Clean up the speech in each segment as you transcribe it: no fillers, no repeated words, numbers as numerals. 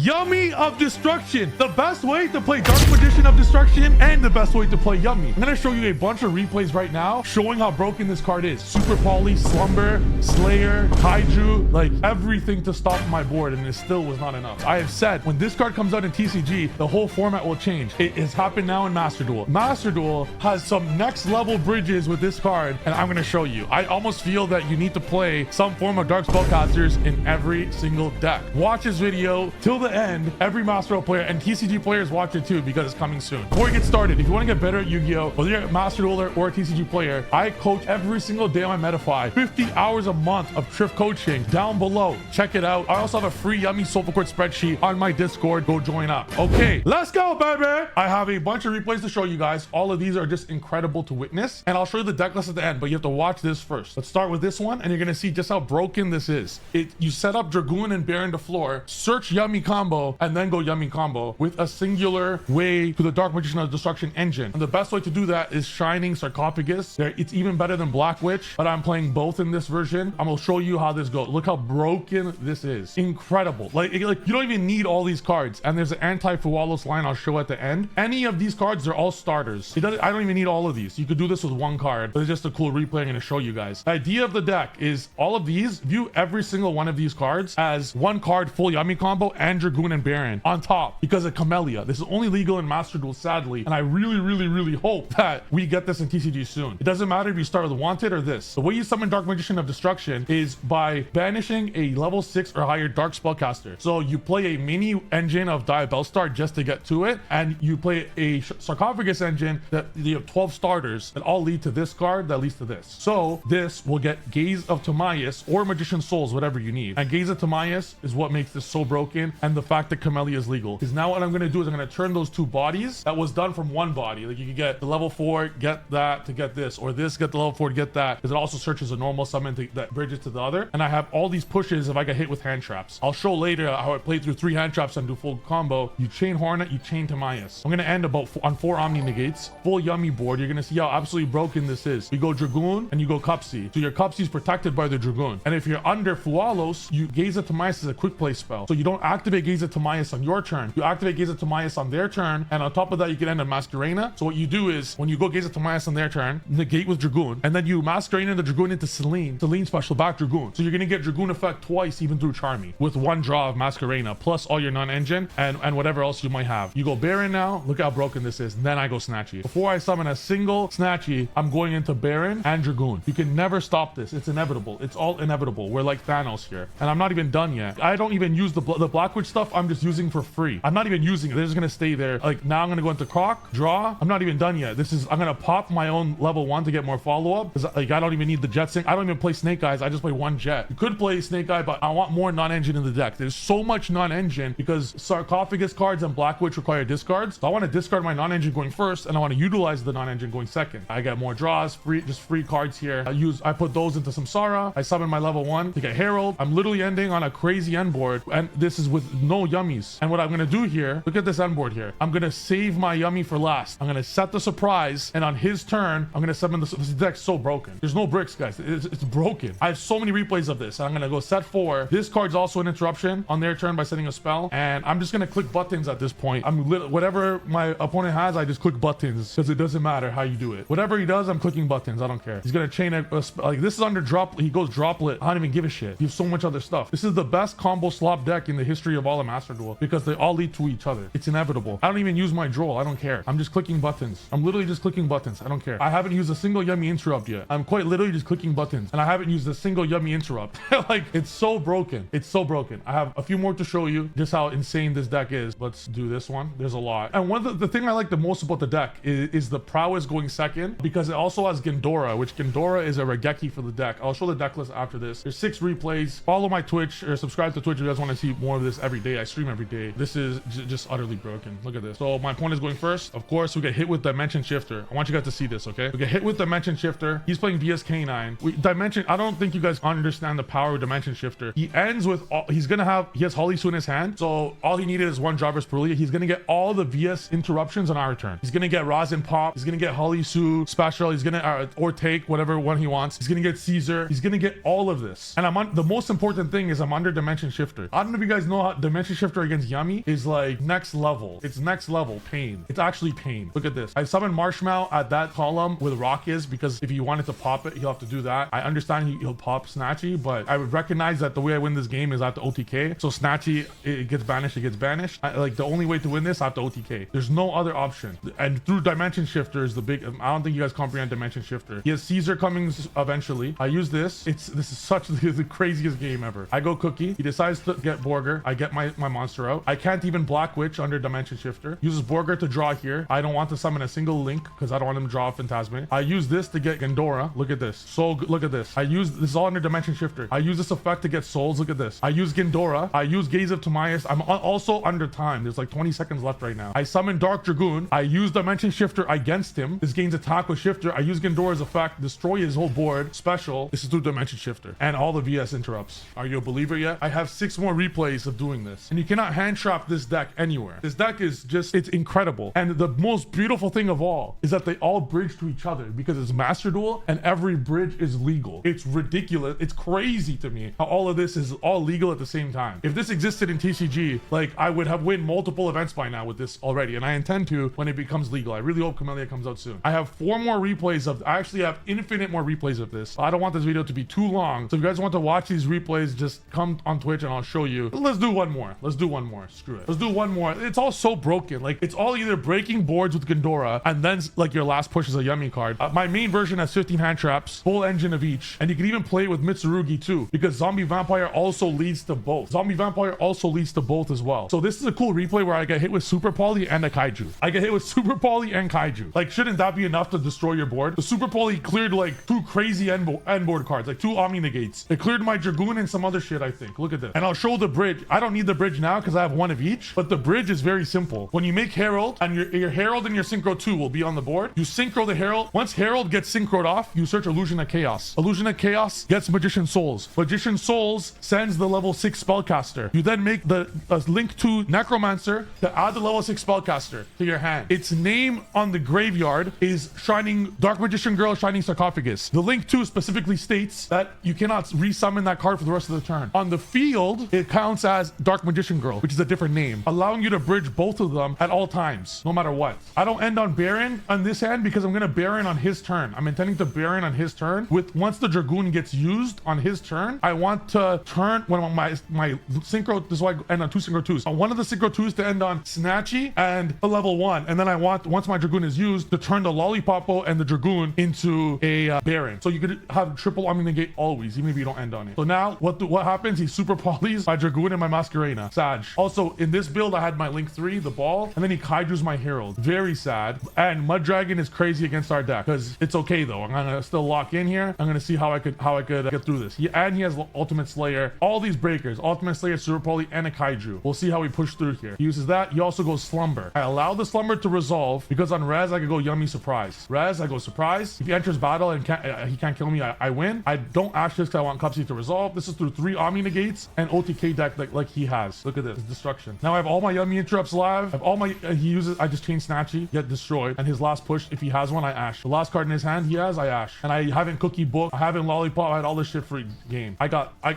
Yummy of Destruction, the best way to play Dark Magician of Destruction and the best way to play Yummy. I'm gonna show you a bunch of replays right now showing how broken this card is. Super Poly, Slumber, Slayer, Kaiju, like everything to stop my board, and it still was not enough. I have said when this card comes out in TCG, the whole format will change. It has happened now in Master Duel. Master Duel has some next level bridges with this card, and I'm gonna show you. I almost feel that you need to play some form of Dark Spellcasters in every single deck. Watch this video till the end. Every Master Duel player and TCG players watch it too, because it's coming soon. Before we get started, if you want to get better at Yu-Gi-Oh, whether you're a Master Dueler or a TCG player, I coach every single day on Metafy. 50 hours a month of Trif coaching down below. Check it out. I also have a free Yummy Soulful Court spreadsheet on my Discord. Go join up. Okay, let's go, baby. I have a bunch of replays to show you guys. All of these are just incredible to witness, and I'll show you the deck list at the end, but you have to watch this first. Let's start with this one, and you're gonna see just how broken this is. You set up Dragoon and Baron to floor, search Yummy combo, and then go Yummy combo with a singular way to the Dark Magician of Destruction engine. And the best way to do that is Shining Sarcophagus. It's even better than Black Witch, but I'm playing both in this version. I'm gonna show you how this goes. Look how broken this is. Incredible. Like you don't even need all these cards. And there's an anti-Fualos line I'll show at the end. Any of these cards, they're all starters. I don't even need all of these. You could do this with one card, but it's just a cool replay I'm gonna show you guys. The idea of the deck is all of these, view every single one of these cards as one card full Yummy combo and Dragoon and Baron on top because of Camellia. This is only legal in Master Duel, sadly, and I really hope that we get this in TCG soon. It doesn't matter if you start with Wanted or this. The way you summon Dark Magician of Destruction is by banishing a level 6 or higher Dark Spellcaster. So you play a mini engine of Diabellstar just to get to it, and you play a Sarcophagus engine that you have 12 starters that all lead to this card that leads to this. So this will get Gaze of Timaeus or Magician Souls, whatever you need. And Gaze of Timaeus is what makes this so broken, and the fact that Camellia is legal. Because now what I'm going to do is I'm going to turn those two bodies that was done from one body. Like you could get the level 4, get that to get this, or this, get the level 4 to get that, because it also searches a normal summon that bridges to the other. And I have all these pushes if I get hit with hand traps. I'll show later how I play through 3 hand traps and do full combo. You chain Hornet, you chain Timaeus. I'm going to end about on 4 Omni Negates, full Yummy board. You're going to see how absolutely broken this is. You go Dragoon and you go Cupsy. So your Cupsy is protected by the Dragoon. And if you're under Fualos, you Gaze of Timaeus is a quick play spell. So you don't activate Gaze of Timaeus on your turn. You activate Gaze of Timaeus on their turn. And on top of that, you can end a Masquerena. So what you do is when you go Gaze of Timaeus on their turn, negate with Dragoon, and then you Masquerena the Dragoon into Celine special back Dragoon. So you're going to get Dragoon effect twice even through Charmy with 1 draw of Masquerena plus all your non-engine and whatever else you might have. You go Baron now. Look how broken this is. And then I go Snatchy. Before I summon a single Snatchy, I'm going into Baron and Dragoon. You can never stop this. It's inevitable. It's all inevitable. We're like Thanos here. And I'm not even done yet. I don't even use the Black Witch stuff. I'm just using for free. I'm not even using it. They're just going to stay there. Like now I'm going to go into Croc, draw. I'm not even done yet. I'm going to pop my own level 1 to get more follow-up. Because like I don't even need the Jet Sync. I don't even play Snake Eyes. I just play 1 Jet. You could play Snake Eye, but I want more non-engine in the deck. There's so much non-engine because Sarcophagus cards and Black Witch require discards. So I want to discard my non-engine going first, and I want to utilize the non-engine going second. I get more draws, just free cards here. I put those into Samsara. I summon my level 1 to get Herald. I'm literally ending on a crazy end board, and this is with no Yummies. And what I'm going to do here, look at this end board here. I'm going to save my Yummy for last. I'm going to set the surprise, and on his turn, I'm going to summon this deck's so broken. There's no bricks, guys. It's broken. I have so many replays of this. I'm going to go set 4. This card's also an interruption on their turn by setting a spell, and I'm just going to click buttons at this point. Whatever my opponent has, I just click buttons because it doesn't matter how you do it. Whatever he does, I'm clicking buttons. I don't care. He's going to chain like this is under drop. He goes droplet. I don't even give a shit. You have so much other stuff. This is the best combo slop deck in the history of all of Master Duel because they all lead to each other. It's inevitable. I don't even use my droll. I don't care. I'm just clicking buttons. I'm literally just clicking buttons. I don't care. I haven't used a single Yummy interrupt yet. I'm quite literally just clicking buttons, and I haven't used a single Yummy interrupt. Like it's so broken. It's so broken. I have a few more to show you just how insane this deck is. Let's do this one. There's a lot. And one of the thing I like the most about the deck is the prowess going second because it also has Gendora, which Gendora is a Regeki for the deck. I'll show the deck list after this. There's 6 replays. Follow my Twitch or subscribe to Twitch if you guys want to see more of this every day. I stream every day. This is just utterly broken. Look at this. So my opponent is going first. Of course, we get hit with Dimension Shifter. I want you guys to see this, okay? We get hit with Dimension Shifter. He's playing VSK9. I don't think you guys understand the power of Dimension Shifter. He ends with he has Holly Sue in his hand. So all he needed is 1 Jarvis Perulia. He's gonna get all the VS interruptions on our turn. He's gonna get Rosin Pop. He's gonna get Holly Sue special. He's gonna or take whatever one he wants. He's gonna get Caesar. He's gonna get all of this. And the most important thing is I'm under Dimension Shifter. I don't know if you guys know how Dimension Shifter against Yummy is like next level. It's next level pain. It's actually pain. Look at this. I summoned Marshmallow at that column with Rock is because if he wanted to pop it, he'll have to do that. I understand he'll pop Snatchy, but I would recognize that the way I win this game is I have to OTK. So Snatchy, it gets banished, it gets banished. Like the only way to win this, I have to OTK. There's no other option. And through Dimension Shifter is the big, I don't think you guys comprehend Dimension Shifter. He has Caesar coming eventually. I use this. This is such the craziest game ever. I go Cookie. He decides to get Borger. I get my monster out. I can't even Black Witch under Dimension Shifter. Uses Borger to draw here. I don't want to summon a single Link because I don't want him to draw a Phantasme. I use this to get Gendora. Look at this. So look at this. This is all under Dimension Shifter. I use this effect to get souls. Look at this. I use Gendora. I use Gaze of Timaeus. I'm also under time. There's like 20 seconds left right now. I summon Dark Dragoon. I use Dimension Shifter against him. This gains attack with Shifter. I use Gendora's effect, destroy his whole board. Special. This is through Dimension Shifter. And all the VS interrupts. Are you a believer yet? I have 6 more replays of doing this. And you cannot hand trap this deck anywhere. This deck is just, it's incredible. And the most beautiful thing of all is that they all bridge to each other because it's Master Duel and every bridge is legal. It's ridiculous. It's crazy to me how all of this is all legal at the same time. If this existed in TCG, like I would have win multiple events by now with this already. And I intend to when it becomes legal. I really hope Camellia comes out soon. I have 4 more replays of, I actually have infinite more replays of this. I don't want this video to be too long. So if you guys want to watch these replays, just come on Twitch and I'll show you. Let's do one more. Let's do one more. Screw it. Let's do one more. It's all so broken. Like it's all either breaking boards with Gendora and then like your last push is a Yummy card. My main version has 15 hand traps, full engine of each. And you can even play it with Mitsurugi too, because Zombie Vampire also leads to both. Zombie Vampire also leads to both as well. So this is a cool replay where I get hit with Super Poly and a Kaiju. I get hit with Super Poly and Kaiju. Like, shouldn't that be enough to destroy your board? The Super Poly cleared like 2 crazy end board cards, like 2 Omni Negates. It cleared my Dragoon and some other shit, I think. Look at this. And I'll show the bridge. I don't need the bridge now because I have 1 of each, but the bridge is very simple. When you make Herald and your Herald and your Synchro 2 will be on the board, you Synchro the Herald. Once Herald gets Synchroed off, you search Illusion of Chaos. Illusion of Chaos gets Magician Souls. Magician Souls sends the level 6 Spellcaster. You then make the Link to Necromancer to add the level 6 Spellcaster to your hand. Its name on the graveyard is Shining Dark Magician Girl, Shining Sarcophagus. The Link 2 specifically states that you cannot resummon that card for the rest of the turn. On the field, it counts as Dark Magician Girl, which is a different name, allowing you to bridge both of them at all times, no matter what. I don't end on Baron on this hand because I'm going to Baron on his turn. I'm intending to Baron on his turn. Once the Dragoon gets used on his turn, I want to turn when my Synchro, this is why I end on 2 Synchro 2s. I wanted the Synchro 2s to end on Snatchy and a level 1. And then I want, once my Dragoon is used, to turn the Lollipopo and the Dragoon into a Baron. So you could have triple Omni Negate always, even if you don't end on it. So now what happens? He Super Polys my Dragoon and my Masquerena. Sag. Also, in this build, I had my Link 3, the ball, and then he Kaiju's my Herald. Very sad. And Mud Dragon is crazy against our deck because it's okay though. I'm gonna still lock in here. I'm gonna see how I could get through this. And he has Ultimate Slayer. All these breakers, Ultimate Slayer, Super Poly, and a Kaiju. We'll see how we push through here. He uses that. He also goes Slumber. I allow the Slumber to resolve because on Res I could go Yummy Surprise. Res, I go Surprise. If he enters battle and he can't kill me, I win. I don't ash this because I want Cupsy to resolve. This is through 3 Omni Negates and OTK deck like he has. Look at this. It's destruction. Now I have all my Yummy interrupts live. I have all my he uses. I just change Snatchy, get destroyed, and his last push, if he has one, I ash. The last card in his hand he has, I ash. And I haven't Cookie Book, I haven't Lollipop, I had all this shit for game.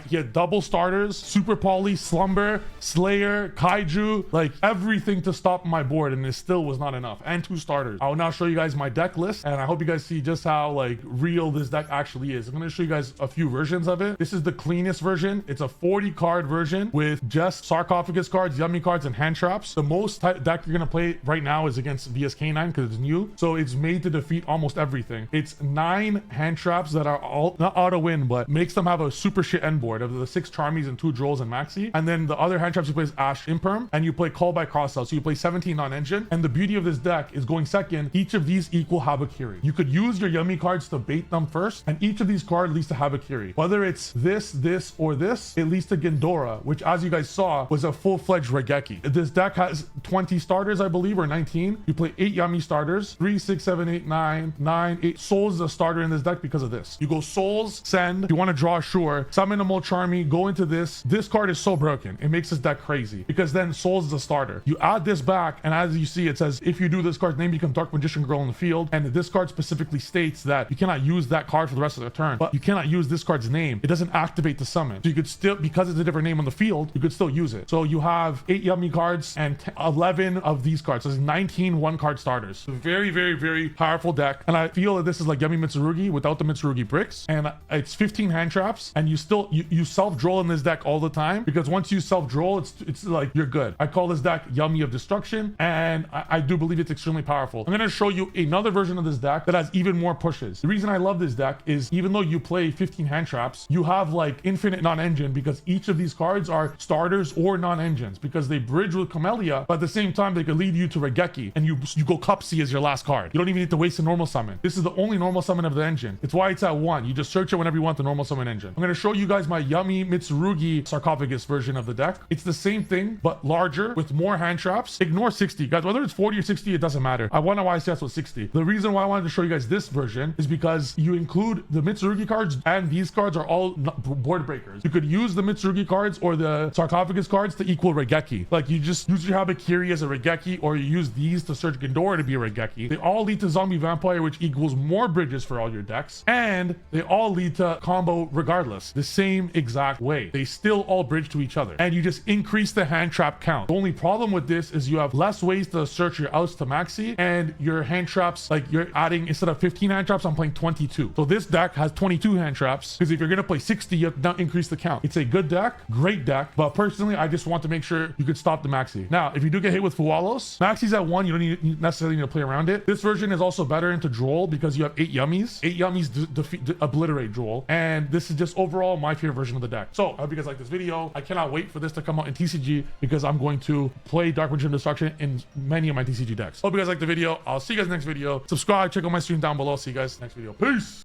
He had double starters, Super Poly, Slumber, Slayer, Kaiju, like everything to stop my board, and it still was not enough. And 2 starters. I'll now show you guys my deck list, and I hope you guys see just how like real this deck actually is. I'm gonna show you guys a few versions of it. This is the cleanest version. It's a 40 card version with just Sarcophagus cards, Yummy cards, and hand traps. The most deck you're gonna play right now is against VSK9 because it's new, so it's made to defeat almost everything. It's 9 hand traps that are all not auto win, but makes them have a super shit end board of the 6 Charmies and 2 Drolls and Maxi. And then the other hand traps you play is Ash Imperm, and you play Call by Crossout, so you play 17 on engine. And the beauty of this deck is going second, each of these equal Habakiri. You could use your Yummy cards to bait them first, and each of these cards leads to Habakiri. Whether it's this, or this, it leads to Gendora, which as you guys saw was a full-fledged Regeki. This deck has 20 starters, I believe, or 19. You play 8 Yummy starters, 3, 6, 7, 8, 9, 8. Souls is a starter in this deck because of this. You go Souls, send, if you want to draw Sure, summon a Molcharmy, go into this. This card is so broken. It makes this deck crazy because then Souls is a starter. You add this back, and as you see, it says if you do this card's name, become Dark Magician Girl in the field. And this card specifically states that you cannot use that card for the rest of the turn, but you cannot use this card's name. It doesn't activate the summon. So you could still, because it's a different name on the field, you could still still use it. So you have 8 Yummy cards and 11 of these cards. So there's 19 one-card starters. Very, very, very powerful deck. And I feel that this is like Yummy Mitsurugi without the Mitsurugi bricks. And it's 15 hand traps, and you still you self-droll in this deck all the time, because once you self-droll, it's like you're good. I call this deck Yummy of Destruction, and I do believe it's extremely powerful. I'm gonna show you another version of this deck that has even more pushes. The reason I love this deck is even though you play 15 hand traps, you have like infinite non-engine, because each of these cards are starters or non-engines, because they bridge with Camellia, but at the same time they could lead you to Regeki, and you go Cupsy as your last card. You don't even need to waste a normal summon. This is the only normal summon of the engine. It's why it's at 1. You just search it whenever you want the normal summon engine. I'm gonna show you guys my Yummy Mitsurugi sarcophagus version of the deck. It's the same thing, but larger with more hand traps. Ignore 60, guys. Whether it's 40 or 60, it doesn't matter. I wonder why I said so 60. The reason why I wanted to show you guys this version is because you include the Mitsurugi cards, and these cards are all board breakers. You could use the Mitsurugi cards or the sarcophagus cards to equal Regeki. Like, you just use your Habakiri as a Regeki, or you use these to search Ghidorah to be a Regeki. They all lead to Zombie Vampire, which equals more bridges for all your decks, and they all lead to combo regardless, the same exact way. They still all bridge to each other, and you just increase the hand trap count. The only problem with this is you have less ways to search your outs to maxi, and your hand traps, like, you're adding, instead of 15 hand traps, I'm playing 22. So this deck has 22 hand traps, because if you're gonna play 60, you have to now increase the count. It's a good deck, great deck, but personally I just want to make sure you could stop the maxi. Now if you do get hit with Fualos, maxi's at 1, you don't necessarily need to play around it. This version is also better into Droll because you have 8 Yummies. 8 Yummies obliterate Droll, and this is just overall my favorite version of the deck. So I hope you guys like this video. I cannot wait for this to come out in TCG, because I'm going to play Dark Magician Destruction in many of my TCG decks. Hope you guys like the video. I'll see you guys next video. Subscribe, check out my stream down below. See you guys next video. Peace.